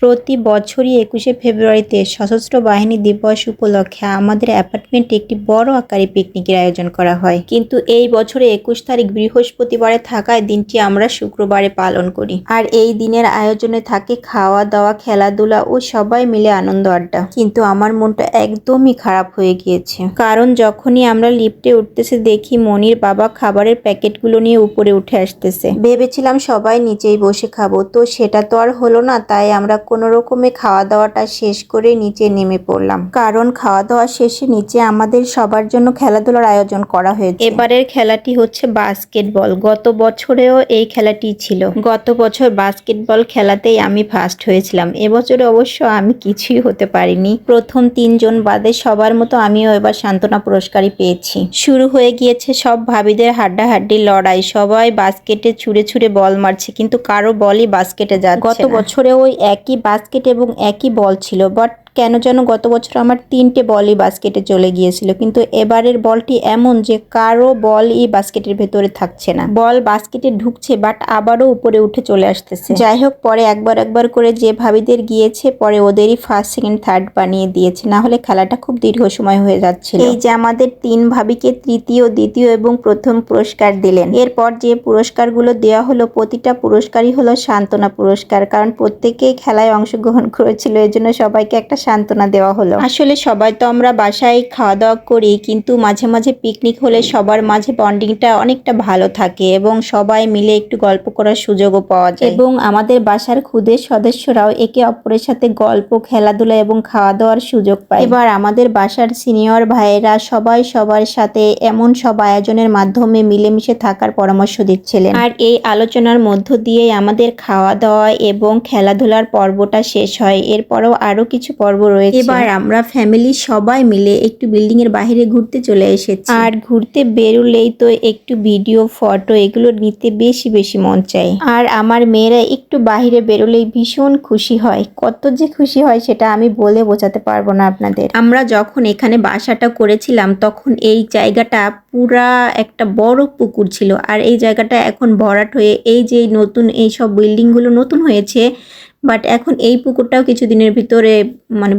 প্রতি বছরই ২১শে ফেব্রুয়ারিতে সশস্ত্র বাহিনী দিবস উপলক্ষে আমাদের অ্যাপার্টমেন্টে একটি বড় আকারে পিকনিকের আয়োজন করা হয়। কিন্তু এই বছরে ২১ তারিখ বৃহস্পতিবারে থাকায় দিনটি আমরা শুক্রবারে পালন করি। আর এই দিনের আয়োজনে থাকে খাওয়া দাওয়া, খেলাধুলা ও সবাই মিলে আনন্দ আড্ডা। কিন্তু আমার মনটা একদমই খারাপ হয়ে গিয়েছে, কারণ যখনই আমরা লিফটে উঠতেছে দেখি মনির বাবা খাবারের প্যাকেটগুলো নিয়ে উপরে উঠে আসতেছে। ভেবেছিলাম সবাই নিচেই বসে খাবো, তো সেটা তো আর হলো না। তাই আমরা কোনো রকমে খাওয়া দাওয়াটা শেষ করে নিচে নেমে পড়লাম, কারণ খাওয়া দাওয়া শেষে নিচে আমাদের সবার জন্য খেলাধুলার আয়োজন করা হয়েছে। এবারের খেলাটি হচ্ছে বাস্কেটবল। গত বছরেও এই খেলাটি ছিল। গত বছর বাস্কেটবল খেলাতেই আমি ফার্স্ট হয়েছিলাম। এবছরে অবশ্য আমি কিছুই হতে পারিনি। প্রথম ৩ জন বাদে সবার মতো আমিও এবার সান্ত্বনা পুরস্কারই পেয়েছি। শুরু হয়ে গিয়েছে সব ভাবিদের হাড্ডাহাড্ডি লড়াই। সবাই বাস্কেটে ছুঁড়ে ছুঁড়ে বল মারছে, কিন্তু কারো বলই বাস্কেটে যাচ্ছে না। গত বছরে ওই একই বাস্কেট এবং একই বল ছিল, বাট কেন যেন গত বছর আমার ৩টে বলই বাস্কেটে চলে গিয়েছিল। কিন্তু এবারের বলটি এমন যে কারো বলই বাস্কেটের ভেতরে থাকছে না। বল বাস্কেটে ঢুকছে, বাট আবারও উপরে উঠে চলে আসতেছে। যাই হোক, পরে একবার করে যে ভাবিদের গিয়েছে, পরে ওদেরই ফার্স্ট, সেকেন্ড, থার্ড বানিয়ে দিয়েছে। না হলে খেলাটা খুব দীর্ঘ সময় হয়ে যাচ্ছিল। এই যে আমাদের ৩ ভাবিকে তৃতীয়, দ্বিতীয় এবং প্রথম পুরস্কার দিলেন। এরপর যে পুরস্কারগুলো দেওয়া হলো, প্রতিটা পুরস্কারই হলো সান্ত্বনা পুরস্কার, কারণ প্রত্যেকেই খেলায় অংশগ্রহণ করেছিল। এর জন্য সবাইকে একটা সান্ত্বনা দেওয়া হলো। আসলে সবাই তো আমরা বাসায় খাওয়া দাওয়া করি, কিন্তু মাঝে মাঝে পিকনিক হলে সবার মাঝে বন্ডিংটা অনেকটা ভালো থাকে এবং সবাই মিলে একটু গল্প করার সুযোগও পাওয়া যায়। এবং আমাদের বাসার ক্ষুদে সদস্যরাও একে অপরের সাথে গল্প, খেলাধুলা এবং খাওয়া দাওয়ার সুযোগ পায়। এবার আমাদের বাসার সিনিয়র ভাইয়েরা সবাই সবার সাথে এমন সব আয়োজনের মাধ্যমে মিলেমিশে থাকার পরামর্শ দিচ্ছিলেন। আর এই আলোচনার মধ্য দিয়েই আমাদের খাওয়া দাওয়া এবং খেলাধুলার পর্বটা শেষ হয়। এরপরও আরো কিছু পর্ব রয়েছে। এবার আমরা ফ্যামিলি সবাই মিলে একটু বিল্ডিং এর বাইরে ঘুরতে চলে এসেছি। আর ঘুরতে বেরোলেই তো একটু ভিডিও, ফটো এগুলো নিতে বেশি বেশি মন চায়। আর আমার মেয়েরা একটু বাইরে বেরোলেই ভীষণ খুশি হয়। কত যে খুশি হয় সেটা আমি বলে বোঝাতে পারবো না আপনাদের। আমরা যখন এখানে বাসাটা করেছিলাম তখন এই জায়গাটা পুরা একটা বড় পুকুর ছিল, আর এই জায়গাটা এখন ভরাট হয়ে এই যে নতুন এই সব বিল্ডিং গুলো নতুন হয়েছে, বাট এখন এই পুকুরটাও কিছুদিনের ভিতরে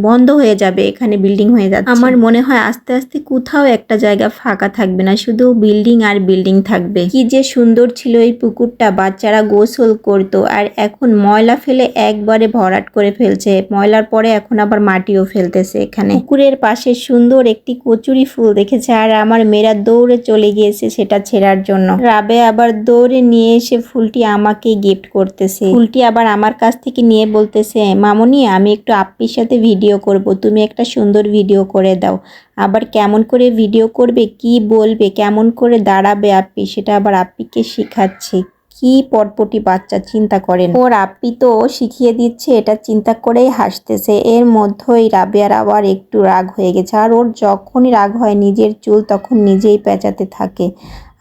বন্ধ হয়ে যাবে, এখানে বিল্ডিং হয়ে যাচ্ছে। আমার মনে হয় আস্তে আস্তে কোথাও একটা জায়গা ফাঁকা থাকবে না, শুধু বিল্ডিং আর বিল্ডিং থাকবে। কি যে সুন্দর ছিল এই পুকুরটা, বাচ্চারা গোসল করতো। আর এখন ময়লা ফেলে একবারে ভরাট করে ফেলছে। ময়লার পরে এখন আবার মাটিও ফেলতেছে এখানে। পুকুরের পাশে সুন্দর একটি কচুরি ফুল দেখেছে, আর আমার মেয়েরা দৌড়ে চলে গিয়েছে সেটা ছেঁড়ার জন্য। রাবে আবার দৌড়ে নিয়ে এসে ফুলটি আমাকে গিফট করতেছে। ফুলটি আবার আমার কাছ থেকে নিয়ে বলতেছে, মামনি আমি একটু আপ্পির সাথে ভিডিও করব, তুমি একটা সুন্দর ভিডিও করে দাও। আবার কেমন করে ভিডিও করবে, কি বলবে, কেমন করে দাঁড়াবে আপ্পি, সেটা আবার আপ্পিকে শিখাচ্ছে। কি পটপটি বাচ্চা, চিন্তা করেন। ওর আপ্পি তো শিখিয়ে দিচ্ছে, এটা চিন্তা করেই হাসতেছে। এর মধ্যেই রাবেয়ার আবার একটু রাগ হয়ে গেছে। আর ওর যখনই রাগ হয় নিজের চুল তখন নিজেই পেঁচাতে থাকে,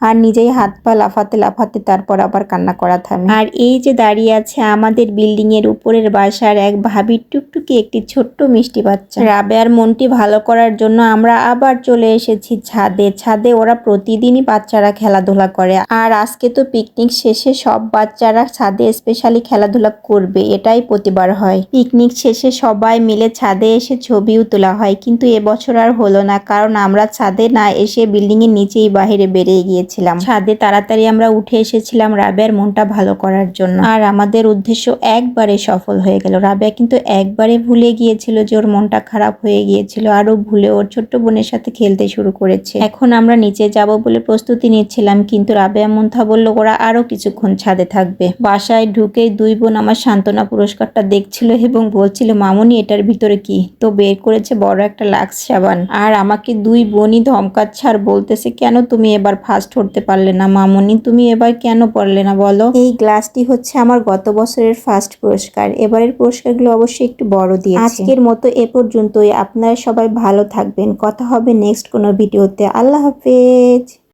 আর নিজেই হাত পা লাফাতে লাফাতে তারপর আবার কান্না করা থামে। আর এই যে দাঁড়িয়ে আছে আমাদের বিল্ডিং এর উপরের বাসার এক ভাবির টুকটুকি একটি ছোট্ট মিষ্টি বাচ্চা। রাবেয়ার মনটি ভালো করার জন্য আমরা আবার চলে এসেছি ছাদে। ছাদে ওরা প্রতিদিনই বাচ্চারা খেলাধুলা করে, আর আজকে তো পিকনিক শেষে সব বাচ্চারা ছাদে স্পেশালি খেলাধুলা করবে, এটাই প্রতিবার হয়। পিকনিক শেষে সবাই মিলে ছাদে এসে ছবিও তোলা হয়, কিন্তু এবছর আর হলো না, কারণ আমরা ছাদে না এসে বিল্ডিং এর নিচেই বাইরে বেরিয়ে গিয়েছি। ছাদে তাড়াতাড়ি আমরা উঠে এসেছিলাম রাবেয়ার মনটা ভালো করার জন্য, আর আমাদের উদ্দেশ্য একবারে সফল হয়ে গেল। রাবেয়া কিন্তু একবারে ভুলে গিয়েছিল যে ওর মনটা খারাপ হয়ে গিয়েছিল, আরো ভুলে ওর ছোট্ট বোনের সাথে খেলতে শুরু করেছে। এখন আমরা নিচে যাব বলে প্রস্তুতি নিচ্ছিলাম, কিন্তু রাবেয়া মুন্থা বলল ওরা আরো কিছুক্ষণ ছাদে থাকবে। বাসায় ঢুকেই 2 বোন আমার সান্ত্বনা পুরস্কারটা দেখছিল এবং বলছিল, মামুনি এটার ভিতরে কি? তো বের করেছে বড় একটা লাক্স সাবান, আর আমাকে 2 বোনই ধমকাচ্ছে আর বলতেছে, কেন তুমি এবার ফার্স্ট করতে পারলে না মামুনি, তুমি এবার কেন পারলে না বলো? এই গ্লাসটি হচ্ছে আমার গত বছরের ফার্স্ট পুরস্কার। এবারের পুরস্কারগুলো অবশ্যই একটু বড় দিয়েছে। আজকের মতো এ পর্যন্তই। আপনারা সবাই ভালো থাকবেন। কথা হবে নেক্সট কোনো ভিডিওতে। আল্লাহ হাফেজ।